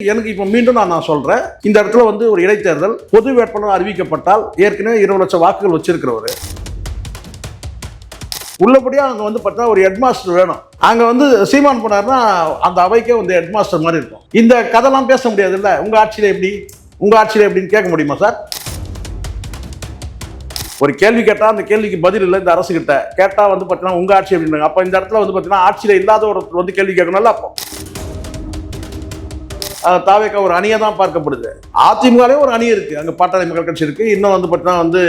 எனக்கு இப்போ மீண்டும் நான் சொல்றேன், இந்த இடத்துல வந்து ஒரு இடைத்தேர்தல் பொது வேட்பாளர் அறிவிக்கப்பட்டால் ஏற்கனவே 20 லட்சம் வாக்குகள் வச்சிருக்கிறவர் உள்ளபடியா அங்க வந்து பார்த்தா ஒரு ஹெட் மாஸ்டர் வேணும். அங்க வந்து சீமான் போனார்னா அந்த அவைக்கே வந்து ஹெட் மாஸ்டர் மாதிரி இருக்கும். இந்த கதைலாம் பேச முடியாது இல்ல. உங்க ஆட்சியில எப்படின்னு கேட்க முடியுமா சார்? ஒரு கேள்வி கேட்டா அந்த கேள்விக்கு பதில் இல்லை. இந்த அரசு கிட்ட கேட்டா வந்து பார்த்தீங்கன்னா உங்க ஆட்சி அப்படின்றாங்க. அப்ப இந்த இடத்துல வந்து பார்த்தீங்கன்னா ஆட்சியில இல்லாத ஒரு வந்து கேள்வி கேட்கணும்ல. அப்போ தாவேக்கா ஒரு அணியை தான் பார்க்கப்படுது. அதிமுகவே ஒரு அணி இருக்கு. அங்க பாட்டாளி மக்கள் கட்சி இருக்கு. இன்னும் வந்து பார்த்தீங்கன்னா வந்து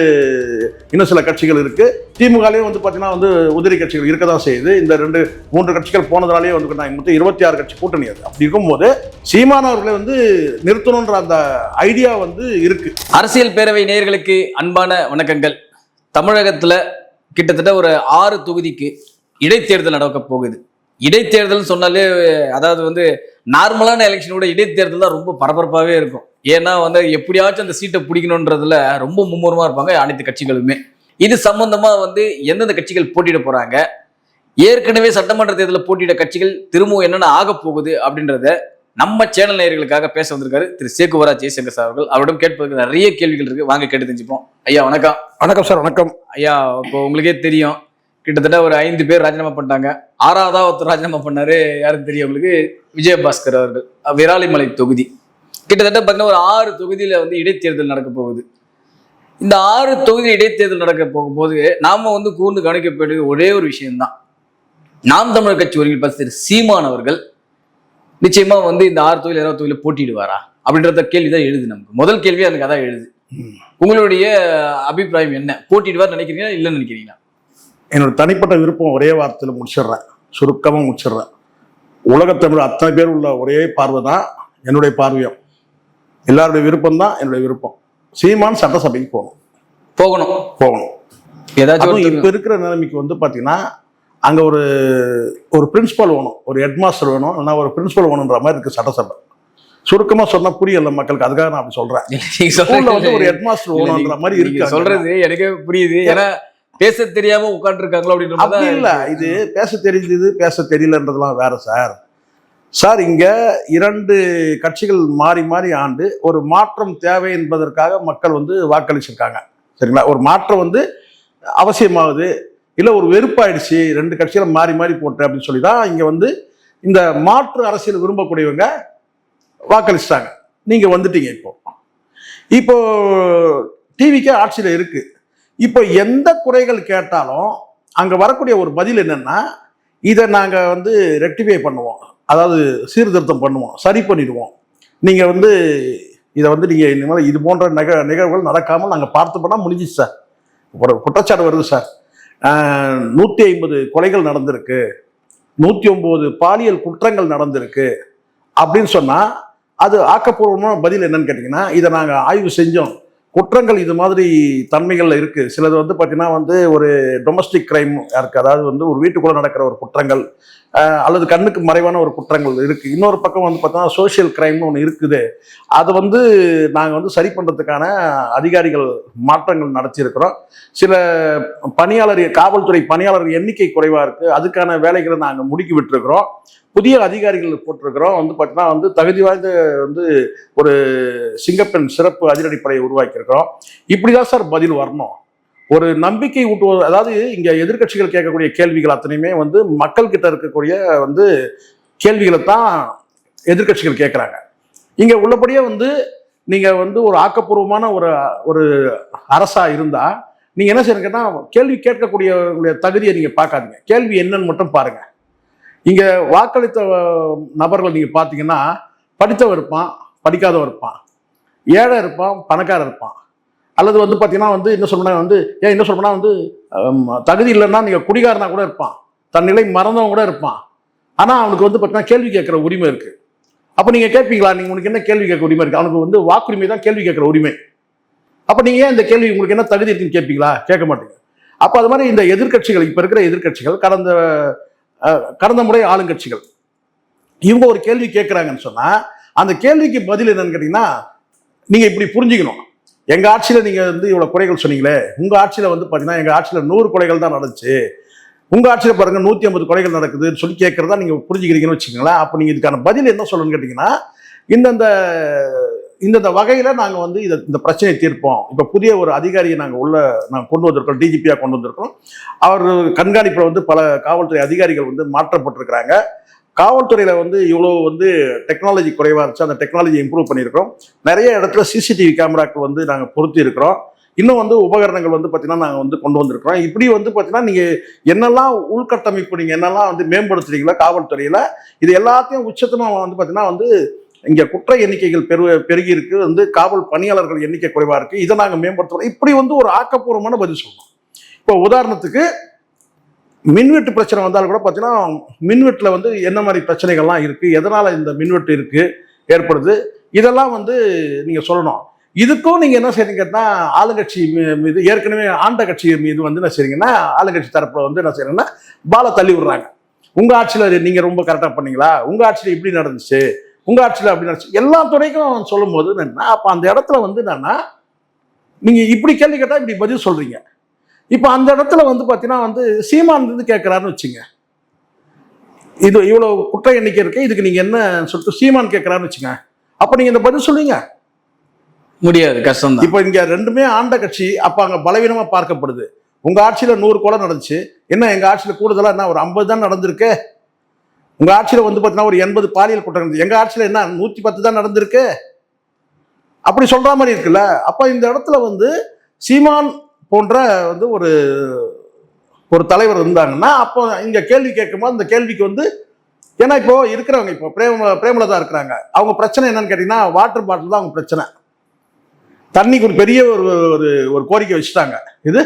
இன்னும் சில கட்சிகள் இருக்கு. திமுகலையும் வந்து பார்த்தீங்கன்னா வந்து உதிரி கட்சிகள் இருக்க தான் செய்யுது. இந்த 2-3 கட்சிகள் போனதுனாலே வந்து மொத்தம் 26 கட்சி கூட்டணி அது. அப்படி இருக்கும்போது சீமான் அவர்களை வந்து நிறுத்தணுன்ற அந்த ஐடியா வந்து இருக்கு. அரசியல் பேரவை நேயர்களுக்கு அன்பான வணக்கங்கள். தமிழகத்துல கிட்டத்தட்ட ஒரு 6 தொகுதிக்கு இடைத்தேர்தல் நடக்க போகுது. இடைத்தேர்தல் சொன்னாலே அதாவது வந்து நார்மலான எலெக்ஷனோட இடைத்தேர்தல் தான் ரொம்ப பரபரப்பாகவே இருக்கும். ஏன்னா வந்து எப்படியாச்சும் அந்த சீட்டை பிடிக்கணுன்றதுல ரொம்ப மும்முரமா இருப்பாங்க அனைத்து கட்சிகளுமே. இது சம்பந்தமா வந்து எந்தெந்த கட்சிகள் போட்டியிட போறாங்க, ஏற்கனவே சட்டமன்ற தேர்தலில் போட்டியிட கட்சிகள் திரும்பவும் என்னென்ன ஆக போகுது அப்படின்றத நம்ம சேனல் நேயர்களுக்காக பேச வந்திருக்காரு திரு சேகுவரா ஜெய்சங்கர் சார் அவர்கள். அவரிடம் கேட்பதற்கு நிறைய கேள்விகள் இருக்கு, வாங்க கேட்டு தெரிஞ்சுப்போம். ஐயா வணக்கம். வணக்கம் சார். வணக்கம் ஐயா. இப்போ உங்களுக்கே தெரியும், கிட்டத்தட்ட ஒரு 5 பேர் ராஜினாமா பண்ணிட்டாங்க. 6வதா ஒருத்தர் ராஜினாமா பண்ணாரு. யாரும் தெரியும் உங்களுக்கு? விஜயபாஸ்கர் அவர்கள், விராலிமலை தொகுதி. கிட்டத்தட்ட பார்த்தீங்கன்னா ஒரு 6 தொகுதியில வந்து இடைத்தேர்தல் நடக்க போகுது. இந்த 6 தொகுதி இடைத்தேர்தல் நடக்க போகும்போது நாம வந்து கூர்ந்து கவனிக்க வேண்டியது ஒரே ஒரு விஷயம்தான். நாம் தமிழர் கட்சி ஒருங்கிணைப்பாளர் திரு சீமான் அவர்கள் நிச்சயமா வந்து இந்த 6 தொகுதியில் 20 தொகுதியில போட்டியிடுவாரா அப்படின்றத கேள்விதான் எழுது. நமக்கு முதல் கேள்வி எனக்கு அதான் எழுது. உங்களுடைய அபிப்பிராயம் என்ன? போட்டியிடுவார் நினைக்கிறீங்களா இல்லைன்னு நினைக்கிறீங்களா? என்னோட தனிப்பட்ட விருப்பம் ஒரே வார்த்தையில் முடிச்சிடுறேன், சுருக்கமாக முடிச்சிடுறேன். உலகத்தமிழ் அத்தனை பேர் உள்ள ஒரே பார்வை தான் என்னுடைய பார்வையும். எல்லாருடைய விருப்பம் தான் என்னுடைய விருப்பம். சீமான் சட்டசபைக்கு போகணும். ஏதாச்சும் இப்ப இருக்கிற நிலைமைக்கு வந்து பாத்தீங்கன்னா அங்க ஒரு பிரின்சிபல் வேணும், ஒரு ஹெட் மாஸ்டர் வேணும், இல்லைன்னா ஒரு பிரின்சிபல் வேணுன்ற மாதிரி இருக்கு சட்டசபை. சுருக்கமா சொன்னா புரியல மக்களுக்கு, அதுக்காக நான் அப்படி சொல்றேன். ஒரு ஹெட் மாஸ்டர் வேணும்ன்ற மாதிரி இருக்கு. சொல்றது எனக்கு புரியுது. ஏன்னா பேச தெரியாம உட்கார்ந்து இருக்காங்களோ அப்படின்ற இல்ல. இது பேச தெரிஞ்சது பேச தெரியலன்றதுலாம் வேற சார். இங்க 2 கட்சிகள் மாறி மாறி ஆண்டு ஒரு மாற்றம் தேவை என்பதற்காக மக்கள் வந்து வாக்களிச்சிருக்காங்க. சரிங்களா? ஒரு மாற்றம் வந்து அவசியமாகுது, இல்ல ஒரு வெறுப்பாயிடுச்சு 2 கட்சிகளை மாறி மாறி போட்டு அப்படின்னு சொல்லிதான் இங்க வந்து இந்த மாற்று அரசியல் விரும்பக்கூடியவங்க வாக்களிச்சிட்டாங்க. நீங்க வந்துட்டீங்க. இப்போ டிவிக்கே ஆட்சியில இருக்கு. இப்போ எந்த குறைகள் கேட்டாலும் அங்க வரக்கூடிய ஒரு பதில் என்னன்னா, இதை நாங்க வந்து ரெக்டிஃபை பண்ணுவோம், அதாவது சீர்திருத்தம் பண்ணுவோம், சரி பண்ணிடுவோம். நீங்க வந்து இதை வந்து நீங்க இனிமேல் இது போன்ற நிகழ்வுகள் நடக்காமல் நாங்க பார்த்து பண்ணா முடிஞ்சிச்சு சார். ஒரு குற்றச்சாட்டு வருது சார், 150 கொலைகள் நடந்திருக்கு, 109 பாலியல் குற்றங்கள் நடந்திருக்கு அப்படின்னு சொன்னா அது ஆக்கப்பூர்வமான பதில் என்னன்னு கேட்டீங்கன்னா, இதை நாங்க ஆய்வு செஞ்சோம், குற்றங்கள் இது மாதிரி தன்மைகள்ல இருக்கு. சிலது வந்து பார்த்தீங்கன்னா வந்து ஒரு டொமஸ்டிக் கிரைம் இருக்கு, அதாவது வந்து ஒரு வீட்டுக்குள்ள நடக்கிற ஒரு குற்றங்கள் அல்லது கண்ணுக்கு மறைவான ஒரு குற்றங்கள் இருக்கு. இன்னொரு பக்கம் வந்து பார்த்தோம்னா சோசியல் கிரைம்னு ஒன்று இருக்குது. அதை வந்து நாங்கள் வந்து சரி பண்ணுறதுக்கான அதிகாரிகள் மாற்றங்கள் நடத்தியிருக்கிறோம். சில காவல்துறை பணியாளர்கள் எண்ணிக்கை குறைவாக இருக்கு, அதுக்கான வேலைகளை நாங்கள் முடுக்கி விட்டுருக்கிறோம். புதிய அதிகாரிகள் போட்டிருக்கிறோம். வந்து பார்த்தீங்கன்னா வந்து தகுதி வாய்ந்த வந்து ஒரு சிங்கப்பெண் சிறப்பு அதிரடிப்படையை உருவாக்கியிருக்கிறோம். இப்படிதான் சார் பதில் வரணும். ஒரு நம்பிக்கை ஊட்டுவது, அதாவது இங்க எதிர்கட்சிகள் கேட்கக்கூடிய கேள்விகள் அத்தனையுமே வந்து மக்கள் கிட்ட இருக்கக்கூடிய வந்து கேள்விகளை தான் எதிர்கட்சிகள் கேட்குறாங்க. இங்க உள்ளபடியே வந்து நீங்க வந்து ஒரு ஆக்கப்பூர்வமான ஒரு அரசா இருந்தா நீங்க என்ன செய்யணும் கேட்டா, கேள்வி கேட்கக்கூடிய தகுதியை நீங்க பார்க்காதீங்க, கேள்வி என்னன்னு மட்டும் பாருங்க. இங்க வாக்களித்த நபர்கள் நீங்க பாத்தீங்கன்னா படித்தவன் இருப்பான், படிக்காதவன் இருப்பான், ஏழை இருப்பான், பணக்காரர் இருப்பான், அல்லது வந்து பாத்தீங்கன்னா வந்து என்ன சொல்லணும்னா வந்து தகுதி இல்லைன்னா நீங்க குடிகாரனா கூட இருப்பான், தன் நிலை மறந்தவன் கூட இருப்பான். ஆனா அவனுக்கு வந்து பாத்தீங்கன்னா கேள்வி கேட்கிற உரிமை இருக்கு. அப்ப நீங்க கேட்பீங்களா, நீங்க உனக்கு என்ன கேள்வி கேட்க உரிமை இருக்கு? அவனுக்கு வந்து வாக்குரிமை தான் கேள்வி கேட்கிற உரிமை. அப்ப நீங்க ஏன் இந்த கேள்வி உங்களுக்கு என்ன தகுதி இருக்குன்னு கேட்பீங்களா? கேட்க மாட்டீங்க. அப்ப அது மாதிரி இந்த எதிர்கட்சிகள், இப்ப இருக்கிற எதிர்கட்சிகள், கடந்த முறை ஆளுங்கட்சிகள், இவங்க ஒரு கேள்வி கேட்கிறாங்கன்னு சொன்னா அந்த கேள்விக்கு பதில் என்னன்னு கேட்டீங்கன்னா, நீங்க இப்படி புரிஞ்சுக்கணும். எங்க ஆட்சியில நீங்க வந்து இவ்வளவு குறைகள் சொன்னீங்களே, உங்க ஆட்சியில வந்து பாத்தீங்கன்னா எங்க ஆட்சியில 100 கொலைகள் தான் நடந்துச்சு, உங்க ஆட்சியில பாருங்க 150 கொலைகள் நடக்குதுன்னு சொல்லி கேட்கறதா நீங்க புரிஞ்சுக்கிறீங்கன்னு வச்சுக்கோங்களேன். அப்ப நீங்க இதுக்கான பதில் என்ன சொல்லணும்னு கேட்டீங்கன்னா, இந்தந்த இந்தந்த வகையில நாங்க வந்து இந்த பிரச்சனையை தீர்ப்போம். இப்ப புதிய ஒரு அதிகாரியை நாங்க கொண்டு வந்திருக்கோம், டிஜிபியா கொண்டு வந்திருக்கோம். அவர் கண்காணிப்புல வந்து பல காவல்துறை அதிகாரிகள் வந்து மாற்றப்பட்டிருக்கிறாங்க. காவல்துறையில வந்து இவ்வளவு வந்து டெக்னாலஜி குறைவா இருந்துச்சு, அந்த டெக்னாலஜி இம்ப்ரூவ் பண்ணியிருக்கிறோம். நிறைய இடத்துல சிசிடிவி கேமராக்கள் வந்து நாங்க பொருத்தி இருக்கிறோம். இன்னும் வந்து உபகரணங்கள் வந்து பார்த்தீங்கன்னா நாங்கள் வந்து கொண்டு வந்திருக்கிறோம். இப்படி வந்து பார்த்தீங்கன்னா நீங்கள் என்னெல்லாம் உள்கட்டமைப்பு நீங்கள் என்னெல்லாம் வந்து மேம்படுத்துறீங்களா காவல்துறையில், இது எல்லாத்தையும் உச்சத்தமாக வந்து பார்த்தீங்கன்னா வந்து இங்கே குற்ற எண்ணிக்கைகள் பெருகி இருக்கு, வந்து காவல் பணியாளர்கள் எண்ணிக்கை குறைவாக இருக்குது, இதை நாங்கள் மேம்படுத்துகிறோம். இப்படி வந்து ஒரு ஆக்கப்பூர்வமான பதில் சொல்லணும். இப்போ உதாரணத்துக்கு மின்வெட்டு பிரச்சனை வந்தாலும் கூட பார்த்தீங்கன்னா மின்வெட்டில் வந்து என்ன மாதிரி பிரச்சனைகள்லாம் இருக்குது, எதனால் இந்த மின்வெட்டு இருக்குது ஏற்படுது, இதெல்லாம் வந்து நீங்கள் சொல்லணும். இதுக்கும் நீங்க என்ன செய்றீங்க கேட்டா, ஆளுங்கட்சி மீது ஏற்கனவே ஆண்ட கட்சி மீது வந்து என்ன செய்றீங்கன்னா, ஆளுங்கட்சி தரப்புல வந்து என்ன செய்யறீங்கன்னா பால தள்ளி விடுறாங்க. உங்க ஆட்சியில நீங்க ரொம்ப கரெக்டா பண்ணீங்களா, உங்க ஆட்சியில இப்படி நடந்துச்சு, உங்க ஆட்சியில அப்படி நடந்துச்சு, எல்லா துறைக்கும் சொல்லும் போது என்னன்னா, அப்ப அந்த இடத்துல வந்து என்னன்னா நீங்க இப்படி கேள்வி கேட்டா இப்படி பதில் சொல்றீங்க. இப்ப அந்த இடத்துல வந்து பாத்தீங்கன்னா வந்து சீமான் இருந்து கேட்கிறாருன்னு வச்சுங்க, இது இவ்வளவு குற்ற எண்ணிக்கை இருக்கு, இதுக்கு நீங்க என்ன சொல்லிட்டு சீமான் கேட்கிறாருன்னு வச்சுங்க, அப்ப நீங்க இந்த பதில் சொல்லுவீங்க முடியாது, கஷ்டம் தான். இப்ப இங்க ரெண்டுமே ஆண்ட கட்சி, அப்ப அங்க பலவீனமா பார்க்கப்படுது. உங்க ஆட்சியில 100 கொலை நடந்துச்சு, என்ன எங்க ஆட்சியில கூடுதலா என்ன ஒரு 50 தான் நடந்திருக்கு. உங்க ஆட்சியில வந்து பாத்தீங்கன்னா ஒரு 80 பாலியல் குற்றம் நடந்தது, எங்க ஆட்சியில என்ன 110 தான் நடந்திருக்கு. அப்படி சொல்ற மாதிரி இருக்குல்ல. அப்ப இந்த இடத்துல வந்து சீமான் போன்ற வந்து ஒரு தலைவர் இருந்தாங்கன்னா, அப்போ இங்க கேள்வி கேட்கும்போது அந்த கேள்விக்கு வந்து, ஏன்னா இப்போ இருக்கிறவங்க இப்போ பிரேமலதா இருக்கிறாங்க, அவங்க பிரச்சனை என்னன்னு கேட்டீங்கன்னா வாட்டர் பாட்டில் தான் அவங்க பிரச்சனை. தண்ணிக்கு ஒரு பெரிய ஒரு கோரிக்கை வச்சுட்டாங்க, இது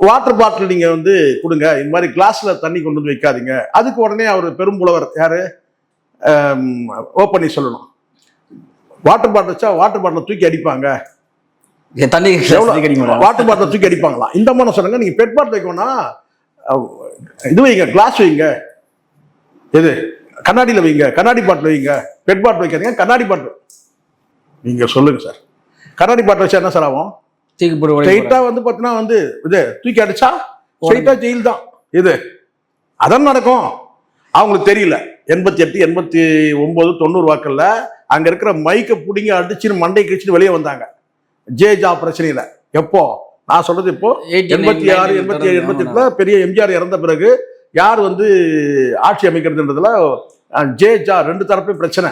வாட்டர் பாட்டில் நீங்க வந்து கொடுங்க, இந்த மாதிரி கிளாஸ்ல தண்ணி கொண்டு வந்து வைக்காதீங்க. அதுக்கு உடனே அவர் பெரும்புலவர் யாரு ஓப்பன் சொல்லணும், வாட்டர் பாட்டில் வச்சா வாட்டர் பாட்டில தூக்கி அடிப்பாங்க, தண்ணி வாட்டர் பாட்டில தூக்கி அடிப்பாங்களாம். இந்த மாதிரி சொன்னாங்க. நீங்க பெட் பாட்டில் வைக்கணும்னா இது வைங்க, கிளாஸ் வைங்க, எது கண்ணாடியில் வைங்க, கண்ணாடி பாட்டில் வைங்க, பெட் பாட்டில் வைக்காதீங்க, கண்ணாடி பாட்டில். நீங்க சொல்லுங்க சார், கண்ணாடி பாட்டில் வச்சா என்ன சார் ஆகும்? ஸ்ட்ரைட்டா வந்து பாத்தீங்கன்னா வந்து இது தூக்கி அடிச்சா ஸ்ட்ரைட்டா ஜெயில் தான். இது அதான் நடக்கும். அவங்களுக்கு தெரியல. 88, 89, 90 வாக்கல்ல அங்க இருக்கிற மைக்கை புடிங்க அடிச்சுன்னு மண்டை கிழிச்சுட்டு வெளியே வந்தாங்க ஜேஜா பிரச்சனையில. எப்போ நான் சொல்றது, இப்போ 86, 87, 88 பெரிய எம்ஜிஆர் இறந்த பிறகு யார் வந்து ஆட்சி அமைக்கிறதுன்றதுல ஜேஜா ரெண்டு தரப்புலையும் பிரச்சனை,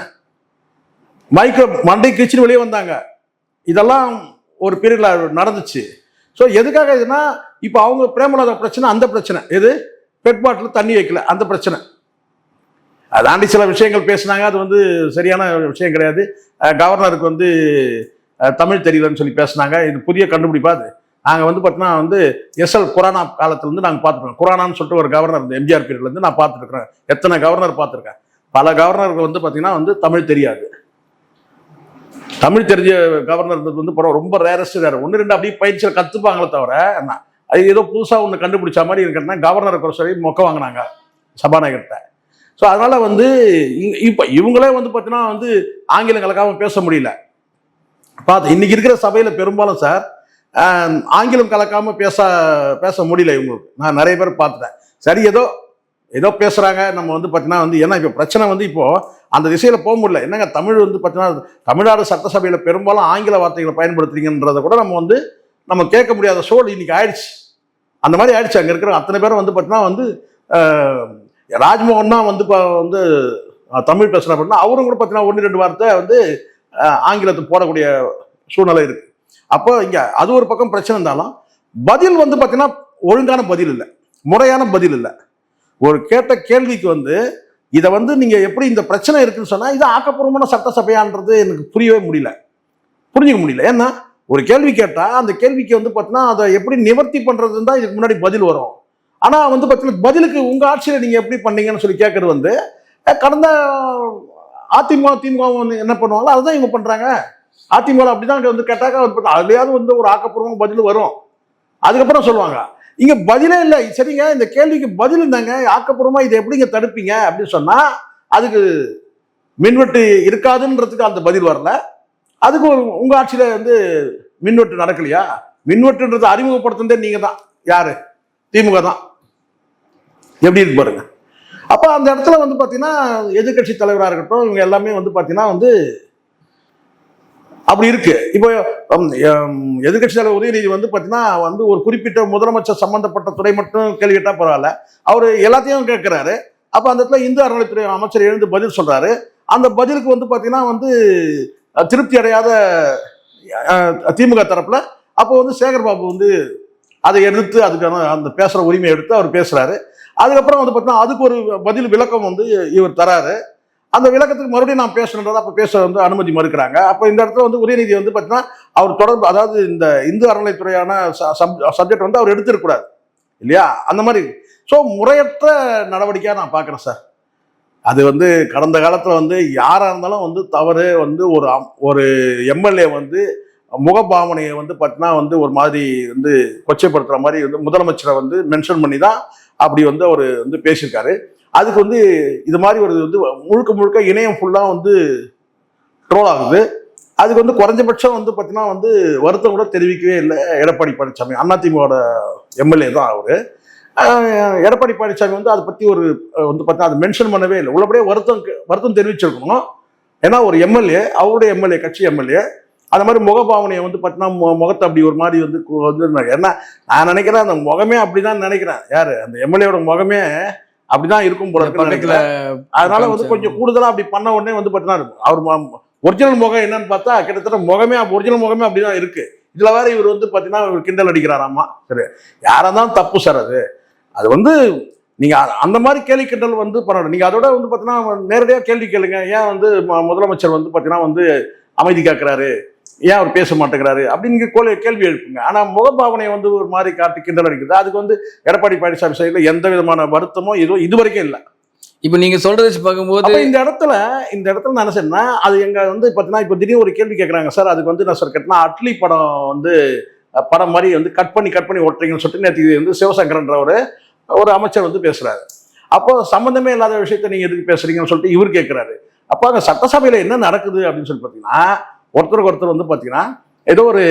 மைக்ரோ மண்டை கிழிச்சுன்னு வெளியே வந்தாங்க. இதெல்லாம் ஒரு பீரியட்ல நடந்துச்சு. ஸோ எதுக்காக இதுனா, இப்போ அவங்க பிரேமலதா பிரச்சனை, அந்த பிரச்சனை எது பெட் பாட்டில் தண்ணி வைக்கல அந்த பிரச்சனை. அதாண்டி சில விஷயங்கள் பேசினாங்க, அது வந்து சரியான விஷயம் கிடையாது. கவர்னருக்கு வந்து தமிழ் தெரியலன்னு சொல்லி பேசினாங்க, இது புதிய கண்டுபிடிப்பா. அது நாங்கள் வந்து பார்த்தீங்கன்னா வந்து எஸ்எல் குரானா காலத்துலேருந்து நாங்கள் பார்த்துருக்கோம். குரானான்னு சொல்லிட்டு ஒரு கவர்னர் இந்த எம்ஜிஆர் பீரியட்லேருந்து நான் பார்த்துருக்குறேன். எத்தனை கவர்னர் பார்த்துருக்கேன். பல கவர்னர்கள் வந்து பார்த்தீங்கன்னா வந்து தமிழ் தெரியாது. தமிழ் தெரிஞ்ச கவர்னர் வந்து ரொம்ப ரேரஸ்ட் வேற. 1-2 அப்படியே பயிற்சியில் கற்றுப்பாங்களே தவிர, அது ஏதோ புதுசாக ஒன்று கண்டுபிடிச்ச மாதிரி இருக்குன்னா கவர்னரை சொல்லி மொக்க வாங்கினாங்க சபாநாயகர்கிட்ட. ஸோ அதனால வந்து இப்போ இவங்களே வந்து பார்த்தீங்கன்னா வந்து ஆங்கிலம் கலக்காமல் பேச முடியல. இன்னைக்கு இருக்கிற சபையில் பெரும்பாலும் சார் ஆங்கிலம் கலக்காம பேச முடியல இவங்களுக்கு. நான் நிறைய பேர் பார்த்துட்டேன். சரி, ஏதோ பேசுறாங்க. நம்ம வந்து பார்த்தீங்கன்னா வந்து ஏன்னா இப்போ பிரச்சனை வந்து இப்போ அந்த திசையில போக முடியல. என்னங்க தமிழ் வந்து பார்த்தீங்கன்னா தமிழ்நாடு சட்டசபையில பெரும்பாலும் ஆங்கில வார்த்தைகளை பயன்படுத்துறீங்கன்றத கூட நம்ம கேட்க முடியாத சூழல் இன்னைக்கு ஆயிடுச்சு. அந்த மாதிரி ஆயிடுச்சு. அங்கே இருக்கிற அத்தனை பேரும் வந்து பார்த்தீங்கன்னா வந்து ராஜ்மோகன் தான் வந்து தமிழ் பேசுற அப்படின்னா அவரும் கூட பார்த்தீங்கன்னா 1-2 வார்த்தை வந்து ஆங்கிலத்தை போடக்கூடிய சூழ்நிலை இருக்கு. அப்போ இங்க அது ஒரு பக்கம் பிரச்சனை இருந்தாலும் பதில் வந்து பார்த்தீங்கன்னா ஒழுங்கான பதில் இல்லை, முறையான பதில் இல்லை. ஒரு கேட்ட கேள்விக்கு வந்து இதை வந்து நீங்க எப்படி இந்த பிரச்சனை இருக்குன்னு சொன்னா இது ஆக்கப்பூர்வமான சட்டசபையான்றது எனக்கு புரிஞ்சுக்க முடியல. ஏன்னா ஒரு கேள்வி கேட்டா அந்த கேள்விக்கு வந்து பார்த்தீங்கன்னா அதை எப்படி நிவர்த்தி பண்றதுன்னு தான் இதுக்கு முன்னாடி பதில் வரும். ஆனா வந்து பார்த்தீங்கன்னா பதிலுக்கு உங்க ஆட்சியில நீங்க எப்படி பண்ணீங்கன்னு சொல்லி கேட்கறது வந்து கடந்த அதிமுக வந்து என்ன பண்ணுவாங்களோ அதுதான் இவங்க பண்றாங்க. அதிமுக அப்படிதான் வந்து கேட்டாக்கா அதுலயாவது வந்து ஒரு ஆக்கப்பூர்வமான பதில் வரும். அதுக்கப்புறம் சொல்லுவாங்க இங்க பதிலே இல்லை. சரிங்க, இந்த கேள்விக்கு பதில் இருந்தாங்க, ஆக்கப்பூர்வமா இதை எப்படிங்க தடுப்பீங்க அப்படின்னு சொன்னா அதுக்கு மின்வெட்டு இருக்காதுன்றதுக்கு அந்த பதில் வரல. அதுக்கு உங்க ஆட்சியில வந்து மின்வெட்டு நடக்கலையா? மின்வெட்டுன்றது அறிமுகப்படுத்துனதே நீங்க தான். யாரு? திமுக தான். எப்படி இருக்கு பாருங்க. அப்போ அந்த இடத்துல வந்து பார்த்தீங்கன்னா எதிர்கட்சி தலைவராக இருக்கட்டும் இவங்க எல்லாமே வந்து பார்த்தீங்கன்னா வந்து அப்படி இருக்கு. இப்போ எதிர்கட்சி தலைவர் உதயநிதி வந்து பார்த்தீங்கன்னா வந்து ஒரு குறிப்பிட்ட முதலமைச்சர் சம்பந்தப்பட்ட துறை மட்டும் கேள்வி கேட்டா பரவாயில்ல, அவர் எல்லாத்தையும் கேட்கிறாரு. அப்போ அந்த இடத்துல இந்து அறநிலைத்துறை அமைச்சர் எழுந்து பதில் சொல்றாரு. அந்த பதிலுக்கு வந்து பார்த்தீங்கன்னா வந்து திருப்தி அடையாத திமுக தரப்புல அப்போ வந்து சேகர் பாபு வந்து அதை எடுத்து அதுக்கான அந்த பேசுற உரிமையை எடுத்து அவர் பேசுறாரு. அதுக்கப்புறம் வந்து பார்த்தீங்கன்னா அதுக்கு ஒரு பதில் விளக்கம் வந்து இவர் தராரு. அந்த விளக்கத்துக்கு மறுபடியும் நான் பேசணுன்றது அப்போ பேச வந்து அனுமதி மறுக்கிறாங்க. அப்போ இந்த இடத்துல வந்து உதயநிதி வந்து பார்த்தீங்கன்னா அவர் தொடர்பு, அதாவது இந்த இந்து அறநிலைத்துறையான சப்ஜெக்ட் வந்து அவர் எடுத்துருக்கூடாது இல்லையா, அந்த மாதிரி. ஸோ முறையற்ற நடவடிக்கையாக நான் பார்க்குறேன் சார். அது வந்து கடந்த காலத்தில் வந்து யாராக இருந்தாலும் வந்து தவறு வந்து ஒரு எம்எல்ஏ வந்து முகபாவனையை வந்து பார்த்தீங்கன்னா வந்து ஒரு மாதிரி வந்து கொச்சைப்படுத்துகிற மாதிரி வந்து முதலமைச்சரை வந்து மென்ஷன் பண்ணி தான் அப்படி வந்து அவர் வந்து பேசியிருக்காரு. அதுக்கு வந்து இது மாதிரி ஒரு வந்து முழுக்க முழுக்க இணையம் ஃபுல்லாக வந்து ட்ரோல் ஆகுது. அதுக்கு வந்து குறைஞ்சபட்சம் வந்து பார்த்தீங்கன்னா வந்து வருத்தம் கூட தெரிவிக்கவே இல்லை எடப்பாடி பழனிசாமி. அதிமுகவோட எம்எல்ஏ தான் அவர். எடப்பாடி பழனிசாமி வந்து அதை பற்றி ஒரு வந்து பார்த்தீங்கன்னா அதை மென்ஷன் பண்ணவே இல்லை. உள்ளபடியே வருத்தம் தெரிவிச்சிருக்கணும். ஏன்னா ஒரு எம்எல்ஏ, அவருடைய எம்எல்ஏ, கட்சி எம்எல்ஏ, அந்த மாதிரி முகபாவனையை வந்து பார்த்தீங்கன்னா முகத்தை அப்படி ஒரு மாதிரி வந்து ஏன்னா நான் நினைக்கிறேன் அந்த முகமே அப்படிதான் நினைக்கிறேன். யாரு அந்த எம்எல்ஏவோட முகமே அப்படிதான் இருக்கும் போல இருக்கு. அதனால வந்து கொஞ்சம் கூடுதலா அப்படி பண்ண உடனே வந்து பார்த்தீங்கன்னா இருக்கும். அவர் ஒரிஜினல் முகம் என்னன்னு பார்த்தா கிட்டத்தட்ட ஒரிஜினல் முகமே அப்படிதான் இருக்கு. இதுல வேற இவர் வந்து பார்த்தீங்கன்னா இவர் கிண்டல் அடிக்கிறாராமா. சரி, யாரா தான் தப்பு சார் அது வந்து நீங்க அந்த மாதிரி கேள்வி கிண்டல் வந்து பரவாயில்ல. நீங்க அதோட வந்து பார்த்தீங்கன்னா நேரடியாக கேள்வி கேளுங்க. ஏன் வந்து முதலமைச்சர் வந்து பார்த்தீங்கன்னா வந்து அமைதி காக்குறாரு, ஏன் அவர் பேச மாட்டேங்கிறாரு அப்படின்னு கேள்வி எழுப்புங்க. ஆனா முகபாவனையை வந்து ஒரு மாதிரி காட்டி கிண்டல் அடிக்குது. அதுக்கு வந்து எடப்பாடி பழனிசாமி சைடுல எந்த விதமான வருத்தமோ எதுவும் இது வரைக்கும் இல்லை. இப்ப நீங்க சொல்றதை வச்சு பார்க்கும்போது இந்த இடத்துல நான் என்ன சொன்னா அது எங்க வந்து பார்த்தீங்கன்னா இப்போ திடீர்னு ஒரு கேள்வி கேட்கறாங்க சார். அதுக்கு வந்து நான் சார் கேட்டேன்னா அட்லி படம் வந்து படம் மாதிரி வந்து கட் பண்ணி ஓட்டுறீங்கன்னு சொல்லிட்டு நேற்று வந்து சிவசங்கரன்ற ஒரு அமைச்சர் வந்து பேசுறாரு. அப்போ சம்பந்தமே இல்லாத விஷயத்த நீங்க எதுக்கு பேசுறீங்கன்னு சொல்லிட்டு இவர் கேட்கிறாரு. அப்போ அந்த சட்டசபையில என்ன நடக்குது அப்படின்னு சொல்லி பார்த்தீங்கன்னா ஒருத்தருக்கு ஒருத்தர் வந்து பார்த்தீங்கன்னா ஏதோ ஒரு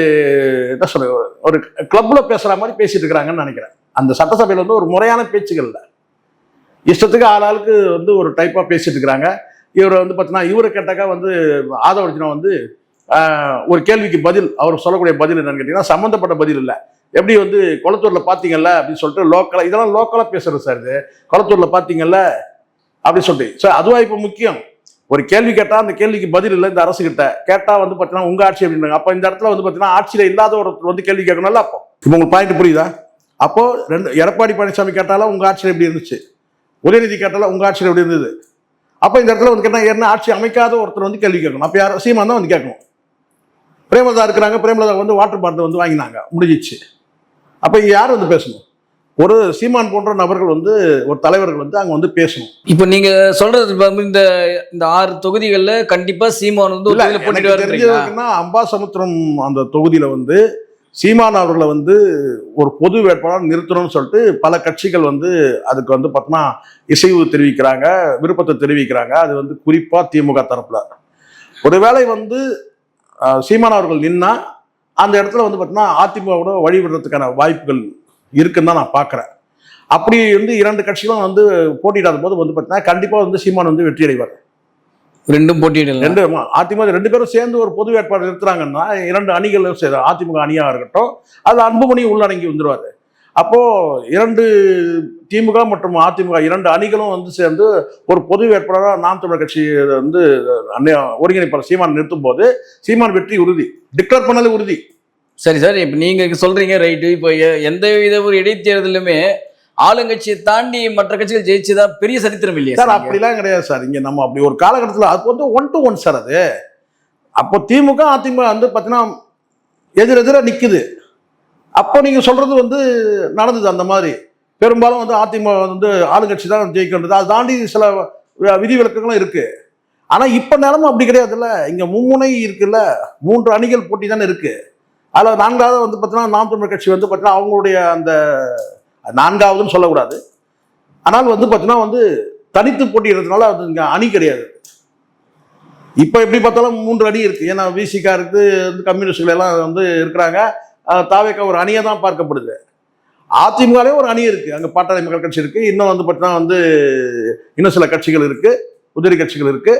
என்ன சொல்ற ஒரு கிளப்ல பேசுற மாதிரி பேசிட்டு இருக்கிறாங்கன்னு நினைக்கிறேன். அந்த சட்டசபையில வந்து ஒரு முறையான பேச்சுகள் இல்லை. இஷ்டத்துக்கு ஆளாளுக்கு வந்து ஒரு டைப்பா பேசிட்டு இருக்கிறாங்க. இவர் வந்து பார்த்தீங்கன்னா இவரை கேட்டாக்கா வந்து ஆதவர்ஜுனா வந்து ஒரு கேள்விக்கு பதில் அவர் சொல்லக்கூடிய பதில் என்னன்னு கேட்டீங்கன்னா சம்மந்தப்பட்ட பதில் இல்லை. எப்படி வந்து கொளத்தூர்ல பாத்தீங்கல்ல அப்படின்னு சொல்லிட்டு லோக்கலா இதெல்லாம் லோக்கலா பேசுறது சார். இது கொளத்தூர்ல பாத்தீங்கல்ல அப்படின்னு சொல்லிட்டு சார் அதுவா இப்போ முக்கியம். ஒரு கேள்வி கேட்டா அந்த கேள்விக்கு பதில் இல்லை. இந்த அரசு கிட்ட கேட்டா வந்து பார்த்தீங்கன்னா உங்க ஆட்சி அப்படின்றாங்க. அப்போ இந்த இடத்துல வந்து பார்த்தீங்கன்னா ஆட்சியில இல்லாத ஒருத்தர் வந்து கேள்வி கேட்கணும்ல. அப்போ இப்போ உங்களுக்கு பாயிண்ட் புரியுதா? அப்போ எடப்பாடி பழனிசாமி கேட்டாலும் உங்க ஆட்சியில் எப்படி இருந்துச்சு, உதயநிதி கேட்டாலும் உங்க ஆட்சியில் எப்படி இருந்தது. அப்போ இந்த இடத்துல வந்து கேட்டா என்ன ஆட்சி அமைக்காத ஒருத்தர் வந்து கேள்வி கேட்கணும். அப்போ யார் சீமான் தான் வந்து கேட்கணும். பிரேமலதா இருக்கிறாங்க, பிரேமலதா வந்து வாட்டர் பாட்டில் வந்து வாங்கினாங்க, முடிஞ்சிச்சு. அப்போ இங்கே யார் வந்து பேசணும்? ஒரு சீமான் போன்ற நபர்கள் வந்து ஒரு தலைவர்கள் வந்து அங்க வந்து பேசணும். இப்ப நீங்க சொல்றது இந்த 6 தொகுதிகள்ல கண்டிப்பா சீமான் வந்து தெரிஞ்சதுன்னா அம்பாசமுத்திரம் அந்த தொகுதியில வந்து சீமான் அவர்களை வந்து ஒரு பொது வேட்பாளர் நிறுத்தணும்னு சொல்லிட்டு பல கட்சிகள் வந்து அதுக்கு வந்து பார்த்தோன்னா இசைவு தெரிவிக்கிறாங்க, விருப்பத்தை தெரிவிக்கிறாங்க. அது வந்து குறிப்பா திமுக தரப்புல ஒருவேளை வந்து சீமான் அவர்கள் நின்னா அந்த இடத்துல வந்து பார்த்தோன்னா அதிமுகவோட வழிவிடுறதுக்கான வாய்ப்புகள் இருக்குன்னு தான் நான் பார்க்குறேன். அப்படி வந்து 2 கட்சிகளும் வந்து போட்டியிடாத போது வந்து பார்த்தீங்கன்னா கண்டிப்பாக வந்து சீமான் வந்து வெற்றி அடைவார். ரெண்டும் போட்டியிடல. அதிமுக 2 பேரும் சேர்ந்து ஒரு பொது வேட்பாளர் நிறுத்துறாங்கன்னா 2 அணிகளும் சரி அதிமுக அணியாக இருக்கட்டும் அது அன்புமணி உள்ளடங்கி வந்துடுவார். அப்போ 2 திமுக மற்றும் அதிமுக 2 அணிகளும் வந்து சேர்ந்து ஒரு பொது வேட்பாளராக நாம் தமிழர் கட்சி வந்து ஒருங்கிணைப்பாளர் சீமான் நிறுத்தும் போது சீமான் வெற்றி உறுதி, டிக்ளேர் பண்ணது உறுதி. சரி சார், இப்ப நீங்க சொல்றீங்க ரைட்டு. இப்போ எந்த வித ஒரு இடைத்தேர்தலுமே ஆளுங்கட்சியை தாண்டி மற்ற கட்சிகள் ஜெயிச்சுதான் பெரிய சரித்திரம் இல்லையா சார்? அப்படிலாம் கிடையாது சார். இங்க நம்ம அப்படி ஒரு காலகட்டத்தில் அது வந்து 1 to 1 சார். அது அப்போ திமுக அதிமுக வந்து பார்த்தீங்கன்னா எதிரெதிராக நிற்குது. அப்போ நீங்க சொல்றது வந்து நடந்தது. அந்த மாதிரி பெரும்பாலும் வந்து அதிமுக வந்து ஆளுங்கட்சி தான் ஜெயிக்கின்றது. அதை தாண்டி சில விதிவிலக்குகளும் இருக்கு. ஆனா இப்ப நிலமும் அப்படி கிடையாதுல்ல. இங்க மும்முனை இருக்குல்ல, 3 அணிகள் போட்டி தானே இருக்கு. அதில் 4வது வந்து பார்த்தீங்கன்னா நாம் தமிழர் கட்சி வந்து பார்த்தீங்கன்னா அவங்களுடைய அந்த 4வதுன்னு சொல்லக்கூடாது. ஆனால் வந்து பார்த்தீங்கன்னா வந்து தனித்து போட்டிடுறதுனால அது இங்கே அணி கிடையாது. இப்போ எப்படி பார்த்தாலும் 3 அணி இருக்கு. ஏன்னா விசிகா இருக்கு, வந்து கம்யூனிஸ்டுகள் எல்லாம் வந்து இருக்கிறாங்க. தாவேக்கா ஒரு அணியை தான் பார்க்கப்படுது. அதிமுகலே ஒரு அணி இருக்கு, அங்க பாட்டாளி மக்கள் கட்சி இருக்கு, இன்னும் வந்து பார்த்தீங்கன்னா வந்து இன்னும் சில கட்சிகள் இருக்கு, உதிரி கட்சிகள் இருக்கு.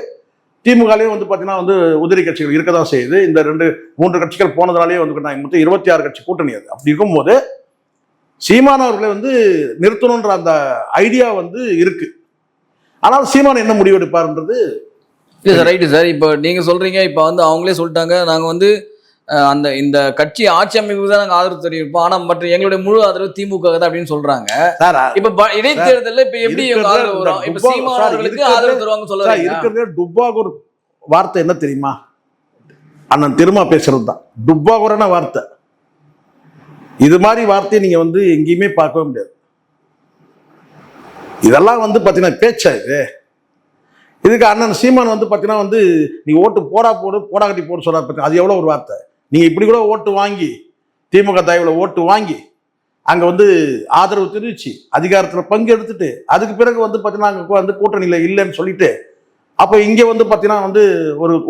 திமுகலையும் வந்து பார்த்தீங்கன்னா வந்து உதிரி கட்சிகள் இருக்க தான் செய்யுது. இந்த 2-3 கட்சிகள் போனதுனாலே வந்து மொத்தம் 26 கட்சி கூட்டணி அது. அப்படி இருக்கும்போது சீமான் அவர்களை வந்து நிறுத்தணுன்ற அந்த ஐடியா வந்து இருக்கு. ஆனால் சீமான் என்ன முடிவு எடுப்பார்ன்றது இல்லை சார். Right sir. இப்போ நீங்க சொல்றீங்க, இப்போ வந்து அவங்களே சொல்லிட்டாங்க, நாங்க வந்து இந்த கட்சி ஆட்சி அமைப்புக்கு தான் நாங்க ஆதரவு தெரிவிப்போம், ஆனா மற்ற எங்களுடைய முழு ஆதரவு திமுக தான் அப்படின்னு சொல்றாங்க. இப்ப இடைத்தேர்தலில் இப்ப எப்படி ஆதரவு வரும்? இப்ப சீமான் அவர்களுக்கு ஆதரவு தருவாங்க சொல்ல இருக்கிறது. டுப்பாகூர் வார்த்தை என்ன தெரியுமா? அண்ணன் திரும்ப பேசுறது தான் டுப்பாகூரான வார்த்தை. இது மாதிரி வார்த்தையை நீங்க வந்து எங்கேயுமே பார்க்கவே முடியாது. இதெல்லாம் வந்து பாத்தீங்கன்னா பேச்சா இது. இதுக்கு அண்ணன் சீமான் வந்து பாத்தீங்கன்னா வந்து நீ ஓட்டு போடா கட்டி போடு சொல்ற, அது எவ்வளவு ஒரு வார்த்தை. நீங்க இப்படி கூட ஓட்டு வாங்கி திமுக தயவுல ஓட்டு வாங்கி அங்க வந்து ஆதரவு தெரிவிச்சு அதிகாரத்துல பங்கு எடுத்துட்டு அதுக்கு பிறகு வந்து பாத்தீங்கன்னா அங்க வந்து கூட்டணியில இல்லைன்னு சொல்லிட்டு அப்ப இங்க வந்து பாத்தீங்கன்னா வந்து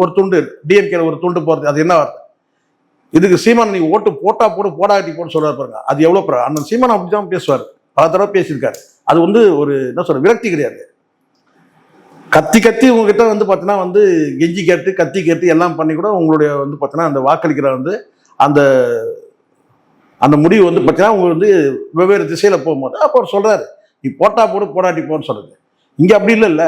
ஒரு துண்டு டிஎம்கே ஒரு துண்டு போறது, அது என்ன வார்த்தை? இதுக்கு சீமான் நீ ஓட்டு போட்டா போடா கட்டி போட்டு சொல்றாரு பாருங்க, அது எவ்வளவு. அண்ணன் சீமான் அப்படிதான் பேசுவார், பல தடவை பேசியிருக்காரு. அது வந்து ஒரு என்ன சொல்ற விரக்தி கிடையாது. கத்தி உங்ககிட்ட வந்து பார்த்தீங்கன்னா வந்து கெஞ்சி கேட்டு கத்தி கேட்டு எல்லாம் பண்ணி கூட உங்களுடைய வந்து பார்த்தீங்கன்னா அந்த வாக்களிக்கிற வந்து அந்த அந்த முடிவு வந்து பார்த்தீங்கன்னா உங்களுக்கு வந்து வெவ்வேறு திசையில் போகும்போது அப்போ அவர் சொல்கிறாரு நீ போட்டா போடாட்டி போன்னு சொல்கிறது. இங்கே அப்படி இல்லைல்ல.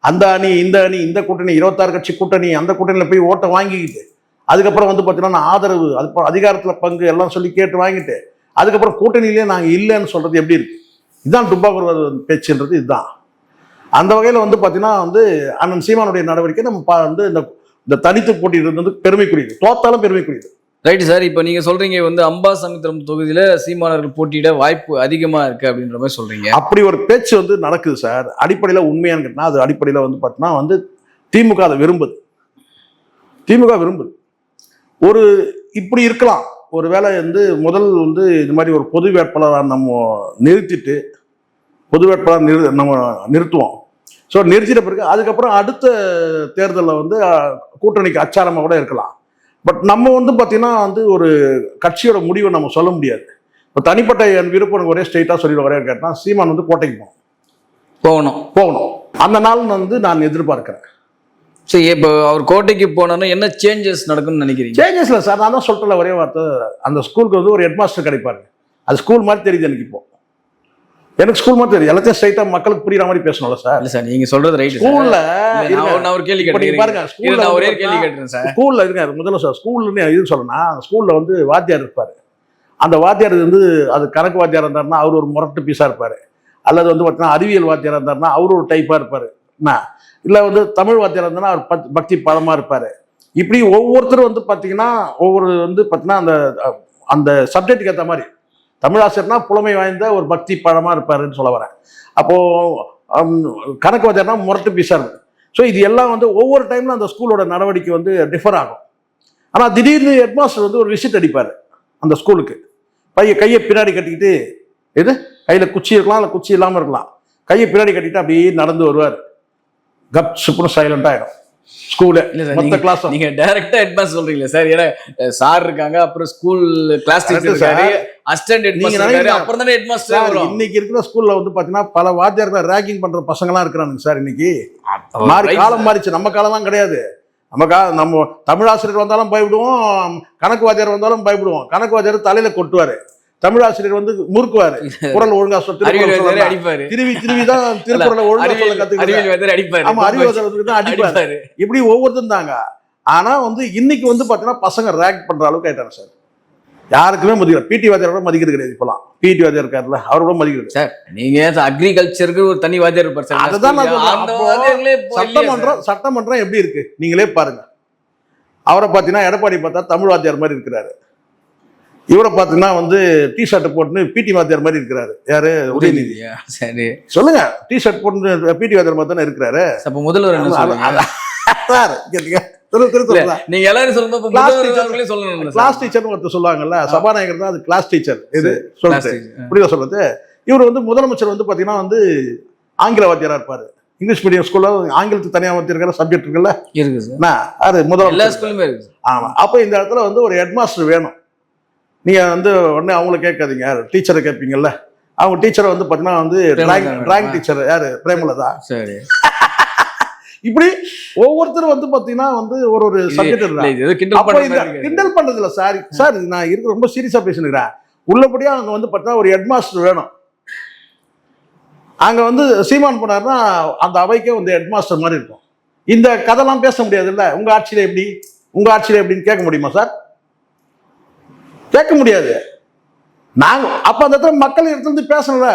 அந்த அணி இந்த அணி இந்த கூட்டணி 26 கட்சி கூட்டணி, அந்த கூட்டணியில் போய் ஓட்டை வாங்கிக்கிட்டு அதுக்கப்புறம் வந்து பார்த்தீங்கன்னா ஆதரவு அது அதிகாரத்தில் பங்கு எல்லாம் சொல்லி கேட்டு வாங்கிட்டு அதுக்கப்புறம் கூட்டணியிலே நாங்கள் இல்லைன்னு சொல்கிறது எப்படி இருக்கு? இதுதான் டுப்பாகூர் பேச்சுன்றது. இதுதான் அந்த வகையில் வந்து பார்த்தீங்கன்னா வந்து அண்ணன் சீமானுடைய நடவடிக்கை நம்ம வந்து இந்த தனித்து போட்டியிடுறது வந்து பெருமைக்குரியது, தோத்தாலும் பெருமைக்குரியது. Right sir. இப்போ நீங்க சொல்றீங்க வந்து அம்பாசமுத்திரம் தொகுதியில சீமானவர்கள் போட்டியிட வாய்ப்பு அதிகமா இருக்கு அப்படின்ற மாதிரி சொல்றீங்க. அப்படி ஒரு பேச்சு வந்து நடக்குது சார். அடிப்படையில் உண்மையானு கேட்டால் அது அடிப்படையில் வந்து பார்த்தீங்கன்னா வந்து திமுக அதை விரும்புது. திமுக விரும்புது. ஒரு இப்படி இருக்கலாம். ஒரு வேளை வந்து முதல் வந்து இது மாதிரி ஒரு பொது வேட்பாளராக நம்ம நிறுத்திட்டு பொது வேட்பாளர் நம்ம நிறுத்துவோம். ஸோ நிறுத்திட்ட பிறகு அதுக்கப்புறம் அடுத்த தேர்தலில் வந்து கூட்டணிக்கு அச்சாரமாக கூட இருக்கலாம். பட் நம்ம வந்து பார்த்தீங்கன்னா வந்து ஒரு கட்சியோட முடிவை நம்ம சொல்ல முடியாது. இப்போ தனிப்பட்ட என் விருப்பம் ஒரே ஸ்ட்ரெயிட்டாக சொல்லிடுவோம். ஒரே கேட்டால் சீமான் வந்து கோட்டைக்கு போகணும். அந்த நாள் வந்து நான் எதிர்பார்க்கிறேன். சரி, இப்போ அவர் கோட்டைக்கு போனோன்னா என்ன சேஞ்சஸ் நடக்கும்னு நினைக்கிறீங்க? சேஞ்சஸ் இல்லை சார், நான் தான் சொல்லிட்டல ஒரே வார்த்தை. அந்த ஸ்கூலுக்கு வந்து ஒரு ஹெட்மாஸ்டர் கிடைப்பாரு. அது ஸ்கூல் மாதிரி தெரியுது எனக்கு. இப்போ எனக்கு ஸ்கூல் மாதிரி தெரியும். எல்லாத்தையும் ஸ்ட்ரைட்டா மக்களுக்கு புரியுற மாதிரி பேசணும்ல சார். இல்ல சார், நீங்க சொல்றது ரைட். ஸ்கூல்ல நான் ஒரு கேள்வி கேட்கிறேன் பாருங்க. ஸ்கூல்ல நான் ஒரே கேள்வி கேட்கிறேன் சார். ஸ்கூல்ல இருக்காரு முதல்ல சார். ஸ்கூல்ல இது சொல்லணும், ஸ்கூல்ல வந்து வாத்தியார் இருப்பாரு. அந்த வாத்தியார் வந்து அது கணக்கு வாத்தியார் இருந்தாருன்னா அவர் ஒரு முரட்டு பீஸா இருப்பாரு. அல்லது வந்து பார்த்தீங்கன்னா அறிவியல் வாத்தியார் இருந்தாருன்னா அவர் ஒரு டைப்பா இருப்பாரு. இல்லை வந்து தமிழ் வாத்தியார் இருந்தாருன்னா அவர் பக்தி பழமா இருப்பாரு. இப்படி ஒவ்வொருத்தரும் வந்து பார்த்தீங்கன்னா ஒவ்வொரு வந்து பார்த்தீங்கன்னா அந்த அந்த சப்ஜெக்டுக்கு ஏற்ற மாதிரி தமிழாசிரியர்னா புலமை வாய்ந்த ஒரு பக்தி பழமா இருப்பாருன்னு சொல்ல வரேன். அப்போ கணக்கு வாத்தியார்னா முரட்டு பீஸா இருக்கு. ஸோ இது எல்லாம் வந்து ஒவ்வொரு டைம்ல அந்த ஸ்கூலோட நடவடிக்கை வந்து டிஃபர் ஆகும். ஆனால் திடீர்னு ஹெட்மாஸ்டர் வந்து ஒரு விசிட் அடிப்பார் அந்த ஸ்கூலுக்கு. கையை பின்னாடி கட்டிக்கிட்டு, எது கையில் குச்சி இருக்கலாம், இல்லை குச்சி இல்லாமல் இருக்கலாம், கையை பின்னாடி கட்டிக்கிட்டு அப்படியே நடந்து வருவார். கப் சுப்புன்னு சைலண்ட் ஆகிடும் ஸ்கூல்ல. மொத்த கிளாஸ் நீங்க டைரக்டா ஹெட்மாஸ்டர் சொல்றீங்களா சார்? ஏன்னா சார் இருக்காங்க, அப்புறம் ஸ்கூல் கிளாஸ் டீச்சர் இருக்காரு, அசிஸ்டன்ட் ஹெட்மாஸ்டர், அப்புறம் தானே ஹெட்மாஸ்டர் வரும். இன்னைக்கு இருக்கிற ஸ்கூல்ல வந்து பாத்தீங்கன்னா பல வாத்தியார்கள் ரேகிங் பண்ற பசங்க எல்லாம் இருக்கிறாங்க சார். இன்னைக்கு மாறி காலம் மாறிச்சு. நம்ம காலம்லாம் கிடையாது. நம்ம தமிழாசிரியர் வந்தாலும் பயப்படுவோம், கணக்கு வாத்தியார் வந்தாலும் பயப்படுவோம். கணக்கு வாத்தியார் தலையில கொட்டுவாரு, தமிழாசிரியர் வந்து முறுக்குவாரு, குரல் ஒழுங்கா திருவிதான் திருக்குறளை ஒழுங்கா சொல்ல கத்துக்கிட்டாரு. ஆமா, அறிவியல் தான் அடிப்பாரு. இப்படி ஒவ்வொருத்தரும் தாங்க. ஆனா வந்து இன்னைக்கு வந்து பாத்தீங்கன்னா பசங்க ரேக் பண்ற அளவுக்கு ஆயிட்டாங்க சார். யாருக்குமே மதிக்கல. பிடி வாத்தியார் மதிக்கிறது கிடையாது. இப்பெல்லாம் பிடி வாத்தியார் இருக்காருல்ல, அவர் கூட மதிக்கிறது. சார் நீங்க அக்ரிகல்ச்சருக்கு ஒரு தனி வாத்தியார் இருப்பார் சார். அதுதான் சட்டமன்றம் எப்படி இருக்கு நீங்களே பாருங்க. அவரை பாத்தீங்கன்னா எடப்பாடி பார்த்தா தமிழ் வாத்தியார் மாதிரி இருக்கிறாரு. இவரை பார்த்தீங்கன்னா வந்து டிஷர்ட் போட்டு பிடி வாத்தியார் மாதிரி இருக்கிறாரு. யாரு? உதயநிதி. சரி சொல்லுங்க. டிஷர்ட் போட்டு பிடி வாத்தியார் மாதிரி தானே இருக்கிறாரு. அப்ப முதல்வர் நீங்க எல்லாரும் சொல்லுங்க. கிளாஸ் டீச்சர்னு ஒருத்தர் சொல்லுவாங்கல்ல, சபாநாயகர் தான் அது கிளாஸ் டீச்சர். இது சொல்றது இப்படிதான் சொல்றது. இவர் வந்து முதலமைச்சர் வந்து பாத்தீங்கன்னா வந்து ஆங்கில வாத்தியாரா இருப்பாரு. இங்கிலீஷ் மீடியம் ஸ்கூல்ல ஆங்கிலத்துக்கு தனியா வச்சிருக்கிற சப்ஜெக்ட் இருக்குல்ல, இருக்கு அது முதலமைச்சர். ஆமா. அப்ப இந்த இடத்துல வந்து ஒரு ஹெட்மாஸ்டர் வேணும். நீங்க வந்து உடனே அவங்கள கேட்காதீங்க, டீச்சரை கேட்பீங்கல்ல. அவங்க டீச்சரை வந்து பார்த்தீங்கன்னா வந்து டிராயிங் டீச்சர் யாரு, பிரேமலதா. சரி. இப்படி ஒவ்வொருத்தரும் வந்து பாத்தீங்கன்னா வந்து ஒரு சப்ஜெக்ட் கிண்டல் பண்றது இல்ல சார். சார் நான் இருக்கு ரொம்ப சீரியஸா பேசினுக்கிறேன். உள்ளபடியா அங்க வந்து பாத்தீங்கன்னா ஒரு ஹெட் மாஸ்டர் வேணும். அங்க வந்து சீமான் போனாருன்னா அந்த அவைக்கே வந்து ஹெட் மாஸ்டர் மாதிரி இருக்கும். இந்த கதைலாம் பேச முடியாது இல்ல. உங்க ஆட்சியில எப்படின்னு கேட்க முடியுமா சார்? கேட்க முடியாது. நாங்க அப்ப அந்த இடத்துல மக்கள் எடுத்து பேசணும்ல.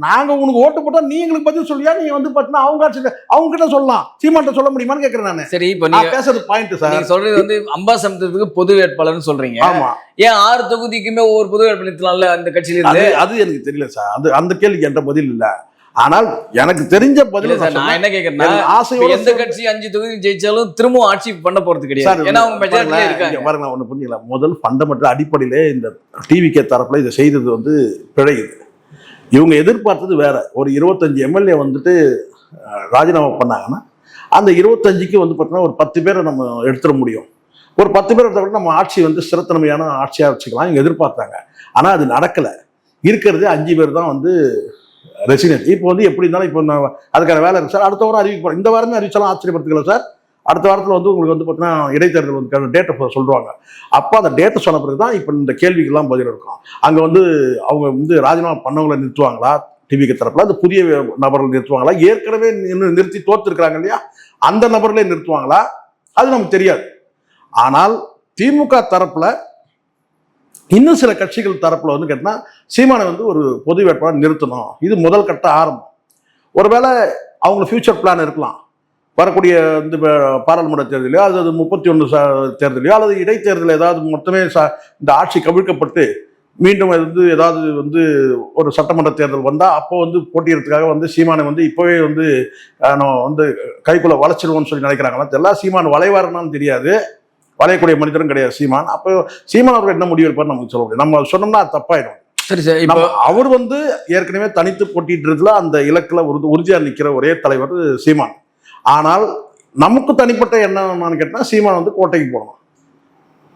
நாங்க உனக்கு ஓட்டு போட்டா நீ எங்களுக்கு பதில் சொல்லியா? நீங்க வந்து பாத்தீங்கன்னா அவங்க ஆட்சியில அவங்க கிட்ட சொல்லலாம், சீமான்ட்ட சொல்ல முடியுமான்னு கேக்குறேன் நானு. சரி, இப்ப நீங்க பேசுறது பாயிண்ட் சார். நீங்க சொல்றது வந்து அம்பாசமுத்திரத்துக்கு பொது வேட்பாளர்னு சொல்றீங்க. ஆமா. ஏன் 6 தொகுதிக்குமே ஒவ்வொரு பொது வேட்பாளர்ல அந்த கட்சியில இருந்து? அது எனக்கு தெரியல சார். அந்த கேள்விக்கு என்ற பதில் இல்ல. ஆனால் எனக்கு தெரிஞ்ச பதில் நான் என்ன கேக்குறேன், எந்த கட்சி 5 தொகுதி ஜெயிச்சாலும் திரும்ப ஆட்சி பண்ண போறது கிடையாது. ஏன்னா அவங்க மெஜாரிட்டில இருக்காங்க. பாருங்க, ஒண்ணு புரியல. முதல் ஃபண்டமெண்டல் அடிப்படையிலே இந்த டிவிகே தரப்புல இதை செய்தது வந்து பிழை. இவங்க எதிர்பார்த்தது வேற. ஒரு 25 எம்எல்ஏ வந்துட்டு ராஜினாமா பண்ணாங்கன்னா அந்த 25க்கு வந்து பார்த்தீங்கன்னா ஒரு 10 பேரை நம்ம எடுத்துட முடியும். ஒரு 10 பேர் எடுத்த நம்ம ஆட்சி வந்து ஸ்திரத்தன்மையான ஆட்சியா வச்சுக்கலாம் இவங்க எதிர்பார்த்தாங்க. ஆனா அது நடக்கல. இருக்கிறது 5 பேர் தான் வந்து ரெசிடென்ட். இப்போ வந்து எப்படி இருந்தாலும் இப்போ அதுக்கான வேலை இருக்கு சார். அடுத்த வாரம் அறிவிக்கப்படும். இந்த வாரமே அறிவிச்சாலும் ஆச்சரியப்படுத்துக்கல சார். அடுத்த வாரத்தில் வந்து உங்களுக்கு வந்து பார்த்தீங்கன்னா இடைத்தேர்தல் வந்து டேட்டை சொல்லுவாங்க. அப்போ அந்த டேட்டை சொன்ன பிறகு தான் இப்போ இந்த கேள்விக்கெல்லாம் பதில் இருக்கும். அங்கே வந்து அவங்க வந்து ராஜினாமா பண்ணவங்களை நிறுத்துவாங்களா டிவிக்கு தரப்பில், அந்த புதிய நபர்கள் நிறுத்துவாங்களா, ஏற்கனவே நிறுத்தி தோற்றுருக்கிறாங்க இல்லையா அந்த நபர்களே நிறுத்துவாங்களா, அது நமக்கு தெரியாது. ஆனால் திமுக தரப்புல இன்னும் சில கட்சிகள் தரப்புல வந்து கேட்டா சீமானை வந்து ஒரு பொது வேட்பாளர் நிறுத்தணும். இது முதல் கட்ட ஆரம்பம். ஒருவேளை அவங்க ஃபியூச்சர் பிளான் இருக்கலாம். வரக்கூடிய இந்த பாராளுமன்ற தேர்தலையோ அல்லது 31 தேர்தலையோ அல்லது இடைத்தேர்தல் ஏதாவது மொத்தமே இந்த ஆட்சி கவிழ்க்கப்பட்டு மீண்டும் வந்து ஏதாவது வந்து ஒரு சட்டமன்ற தேர்தல் வந்தால் அப்போ வந்து போட்டியிடறதுக்காக வந்து சீமானை வந்து இப்போவே வந்து நம்ம வந்து கைக்குள்ள வளைச்சிடுவோம்னு சொல்லி நினைக்கிறாங்களா தெரியல. சீமான் வளைவாருன்னு தெரியாது, வளையக்கூடிய மனிதரும் கிடையாது சீமான். அப்போ சீமான் அவர்கள் என்ன முடிவு இருப்பார்னு நமக்கு சொல்ல முடியும். நம்ம சொன்னோம்னா அது தப்பாயிடும். சரி சார், இப்போ அவர் வந்து ஏற்கனவே தனித்து போட்டிட்டுறதுல அந்த இலக்குல உறுதியா நிற்கிற ஒரே தலைவர் சீமான். ஆனால் நமக்கு தனிப்பட்ட என்னன்னு கேட்டால் சீமான் வந்து கோட்டைக்கு போகணும்,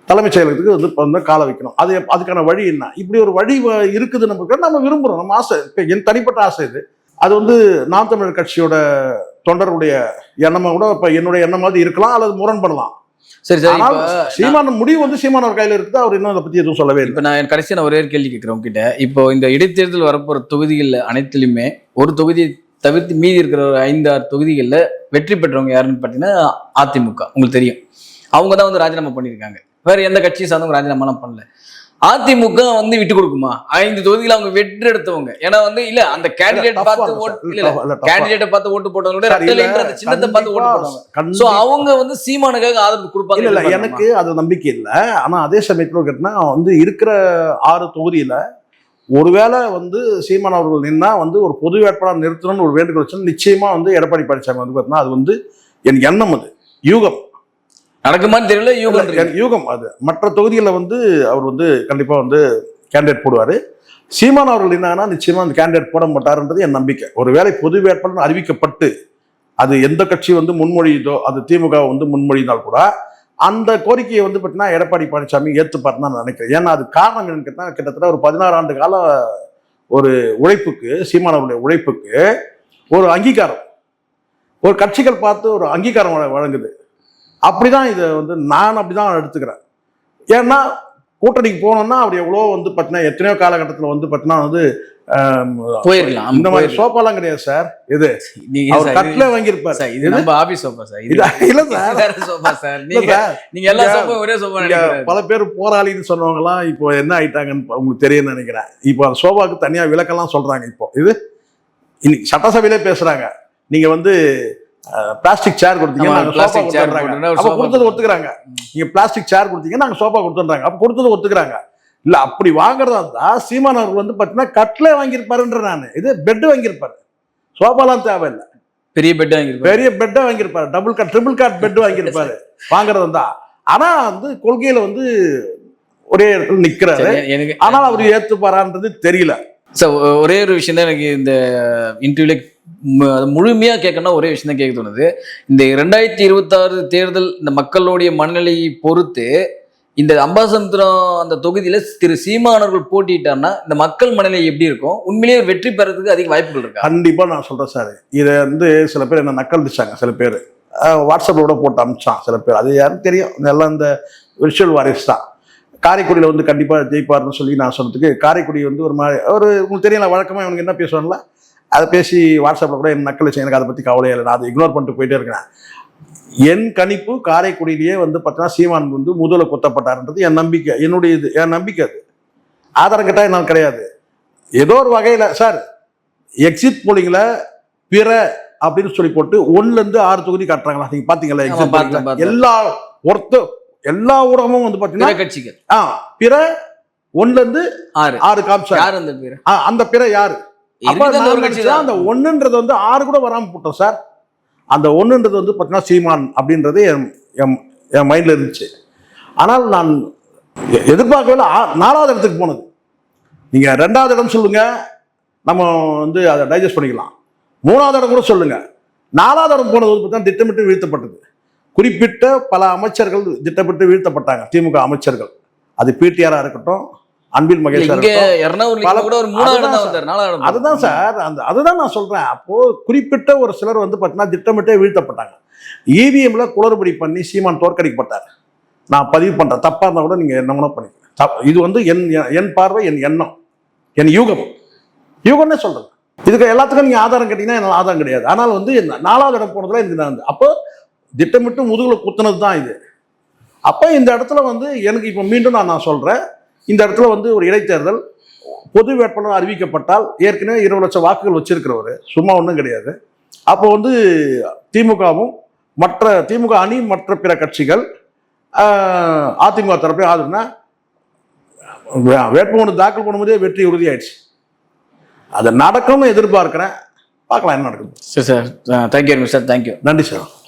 தலைமைச் செயலகத்துக்கு வந்து காலை வைக்கணும். அதுக்கான வழி என்ன? இப்படி ஒரு வழி இருக்குது நமக்கு. நம்ம விரும்புகிறோம், நம்ம ஆசை. இப்போ என் தனிப்பட்ட ஆசை இது. அது வந்து நாம் தமிழர் கட்சியோட தொண்டருடைய எண்ணமா கூட இப்போ என்னுடைய எண்ணமாவது இருக்கலாம் அல்லது முரண்படலாம். சரி சார், சீமான முடிவு வந்து சீமான் அவர் கையில இருக்குது. அவர் இன்னும் அதை பத்தி எதுவும் சொல்லவே இல்லை. இப்போ நான் கடைசியாக ஒரே ஒரு கேள்வி கேட்குறேன் உங்ககிட்ட. இப்போ இந்த இடைத்தேர்தல் வரப்போற தொகுதிகளில் அனைத்திலுமே ஒரு தொகுதியை தவிர்த்து மீதி இருக்கிற ஒரு 5-6 தொகுதிகளில் வெற்றி பெற்றவங்க யாருன்னு பார்த்தீங்கன்னா அதிமுக. உங்களுக்கு தெரியும், அவங்க தான் வந்து ராஜினாமா பண்ணியிருக்காங்க. வேற எந்த கட்சியை சார்ந்தவங்க ராஜினாமாலாம் பண்ணல. அதிமுக வந்து விட்டு கொடுக்குமா? 5 தொகுதியில் அவங்க வெற்றி எடுத்தவங்க. ஏன்னா வந்து இல்ல அந்த கேண்டிடேட் பார்த்து கேண்டிடேட்டை பார்த்து ஓட்டு போட்டவங்களோட சின்னத்தை பார்த்து ஓட்டு போட்டவங்க. சோ அவங்க வந்து சீமானுக்காக ஆதரவு கொடுப்பாங்க. இல்ல, எனக்கு அது நம்பிக்கை இல்லை. ஆனா அதே சமயத்தில் கேட்டா வந்து இருக்கிற 6 தொகுதியில ஒருவேளை வந்து சீமான் அவர்கள் நின்னா வந்து ஒரு பொது வேட்பாளர் நிறுத்தணும்னு ஒரு வேண்டுகோள் வச்சு நிச்சயமா வந்து எடப்பாடி பழனிசாமி வந்து பார்த்தீங்கன்னா அது வந்து என் எண்ணம், அது யூகம். நடக்குமான்னு தெரியல, யூகம். அது மற்ற தொகுதிகளில் வந்து அவர் வந்து கண்டிப்பா வந்து கேண்டிடேட் போடுவாரு. சீமான் அவர்கள் என்னன்னா நிச்சயமா அந்த கேண்டிடேட் போட மாட்டாருன்றது என் நம்பிக்கை. ஒருவேளை பொது வேட்பாளர் அறிவிக்கப்பட்டு அது எந்த கட்சி வந்து முன்மொழியுதோ, அது திமுக வந்து முன்மொழியினால் கூட அந்த கோரிக்கையை வந்து பார்த்தீங்கன்னா எடப்பாடி பழனிசாமி ஏற்றுப்பாருன்னு நான் நினைக்கிறேன். ஏன்னா அது காரணம் என்னன்னு கேட்டால் கிட்டத்தட்ட ஒரு 16 ஆண்டு கால ஒரு உழைப்புக்கு, சீமான் அவருடைய உழைப்புக்கு ஒரு அங்கீகாரம், ஒரு கட்சிகள் பார்த்து ஒரு அங்கீகாரம் வழங்குது. அப்படிதான் இதை வந்து நான் அப்படிதான் எடுத்துக்கிறேன். ஏன்னா கூட்டணிக்கு போனோம்னா அவர் எவ்வளோ வந்து பார்த்தீங்கன்னா எத்தனையோ காலகட்டத்தில் வந்து பார்த்தீங்கன்னா வந்து போயிருக்கலாம். இந்த மாதிரி சோப்பாலாம் கிடையாது சார். இது அவர் கட்ல வாங்கியிருப்பார். இது நம்ம ஆபீஸ் சோபா சார். இல்ல சார், சோபா சார். நீங்க எல்லா சோபாவும் ஒரே சோபா. பல பேர் போராளின்னு சொன்னவங்க எல்லாம் இப்போ என்ன ஆயிட்டாங்கன்னு உங்களுக்கு தெரியும்னு நினைக்கிறேன். இப்போ சோபாவுக்கு தனியா விளக்கெல்லாம் சொல்றாங்க. இப்போ இது இன்னைக்கு சட்டசபையிலே பேசுறாங்க. நீங்க வந்து பிளாஸ்டிக் சேர் கொடுத்தீங்க, அப்ப கொடுத்தது ஒத்துக்கிறாங்க. நீங்க பிளாஸ்டிக் சேர் கொடுத்தீங்க, நாங்க சோபா கொடுத்துறாங்க, அப்ப கொடுத்தது ஒத்துக்கிறாங்க. இல்ல அப்படி வாங்குறதா இருந்தா சீமான் அவர்கள் வந்து பாத்தீங்கன்னா கட்லே வாங்கியிருப்பாருன்ற நானு. இது பெட் வாங்கியிருப்பாரு, சோபாலாம் தேவையில்லை. பெரிய பெட் வாங்கியிருப்பாரு, பெரிய பெட்டை வாங்கியிருப்பாரு, double cot triple cot bed வாங்கியிருப்பாரு வாங்குறதா தான். ஆனா வந்து கொள்கையில வந்து ஒரே இடத்துல நிக்கிறாரு. ஆனால் அவர் ஏத்துப்பாரான்றது தெரியல. ஒரே ஒரு விஷயம் தான் எனக்கு இந்த இன்டர்வியூல முழுமையா கேட்கணும். ஒரே விஷயம் தான் கேட்க தோணுது. இந்த 2026 தேர்தல் இந்த மக்களுடைய மனநிலையை பொறுத்து இந்த அம்பாசமுத்திரம் அந்த தொகுதியில திரு சீமானவர்கள் போட்டிட்டாருன்னா இந்த மக்கள் மனநிலை எப்படி இருக்கும்? உண்மையிலேயே ஒரு வெற்றி பெறதுக்கு அதிக வாய்ப்புகள் இருக்கா? கண்டிப்பா நான் சொல்றேன் சார். இதை வந்து சில பேர் என்ன நக்கல் அடிச்சாங்க, சில பேர் வாட்ஸ்அப்ல கூட போட்டு அனுப்பிச்சான் சில பேர். அது யாரும் தெரியும், எல்லாம் இந்த விர்ச்சுவல் வாரியர்ஸ் தான். காரைக்குடியில் வந்து கண்டிப்பா ஜெயிப்பார்னு சொல்லி நான் சொன்னதுக்கு, காரைக்குடி வந்து ஒரு மாதிரி உங்களுக்கு தெரியல, வழக்கமா இவனுக்கு என்ன பேசுவான்ல அதை பேசி வாட்ஸ்அப்ல கூட என்ன நக்கல் வச்சு, எனக்கு அதை பத்தி கவலையே இல்லை, நான் அதை இக்னோர் பண்ணிட்டு போயிட்டே இருக்கிறேன். என் கணிப்பு காரைக்குடியிலேயே வந்து பார்த்தீங்கன்னா சீமான் வந்து முதல குத்தப்பட்டார்ன்றது என் நம்பிக்கை, என்னுடைய இது என் நம்பிக்கை. அது ஆதாரம் கேட்டால் என்னால் கிடையாது. ஏதோ ஒரு வகையில் சார் எக்ஸிட் போலிங்கில் பிற அப்படின்னு சொல்லி போட்டு 1-6 தொகுதி காட்டுறாங்களா, நீங்க பாத்தீங்களா? எல்லா ஊடகமும் வந்து பாத்தீங்கன்னா கட்சிகள் பிற 1-6 காமிச்சாங்க. அந்த பிற யாரு? அந்த 1ன்றது வந்து 6 கூட வராம போட்டோம் சார். அந்த 1ன்றது வந்து பார்த்தீங்கன்னா சீமான் அப்படின்றது என் மைண்டில் இருந்துச்சு. ஆனால் நான் எதிர்பார்க்கவே 4வது இடத்துக்கு போனது. நீங்கள் 2வது இடம் சொல்லுங்க, நம்ம வந்து அதை டைஜஸ்ட் பண்ணிக்கலாம். 3வது இடம் கூட சொல்லுங்க. 4வது இடம் போனது வந்து பார்த்தீங்கன்னா திட்டமிட்டு வீழ்த்தப்பட்டது. குறிப்பிட்ட பல அமைச்சர்கள் திட்டமிட்டு வீழ்த்தப்பட்டாங்க, திமுக அமைச்சர்கள். அது பிடிஆரா இருக்கட்டும், அன்பில் மகேஷ், அதுதான் சார். அதுதான் நான் சொல்றேன். அப்போ குறிப்பிட்ட ஒரு சிலர் வந்து பார்த்தீங்கன்னா திட்டமிட்டே வீழ்த்தப்பட்டாங்க. இவிஎம்ல குளறுபடி பண்ணி சீமான் தோற்கடிக்கப்பட்டார். நான் பதிவு பண்றேன், தப்பா இருந்தா கூட நீங்க என்ன பண்ணிக்கலாம். இது வந்து என் பார்வை, என் எண்ணம், என் யூகம்னே சொல்றேன். இதுக்கு எல்லாத்துக்கும் நீங்க ஆதாரம் கேட்டீங்கன்னா என்ன ஆதாரம் கிடையாது. ஆனால் வந்து 4வது இடம் போனதுல இந்த அப்போ திட்டமிட்டு முதுகுல குத்துனது தான் இது. அப்ப இந்த இடத்துல வந்து எனக்கு இப்ப மீண்டும் நான் சொல்றேன், இந்த இடத்துல வந்து ஒரு இடைத்தேர்தல் பொது வேட்பாளர் அறிவிக்கப்பட்டால், ஏற்கனவே 20 லட்சம் வாக்குகள் வச்சிருக்கிறவர், சும்மா ஒன்றும் கிடையாது. அப்போ வந்து திமுகவும் திமுக அணி மற்ற பிற கட்சிகள் அதிமுக தரப்பே ஆகுதுன்னா வேட்புமனு தாக்கல் பண்ணும்போதே வெற்றி உறுதியாயிடுச்சு. அது நடக்கும்னு எதிர்பார்க்கிறேன். பார்க்கலாம் என்ன நடக்குது. சரி சார், தேங்க்யூ சார். தேங்க்யூ, நன்றி சார்.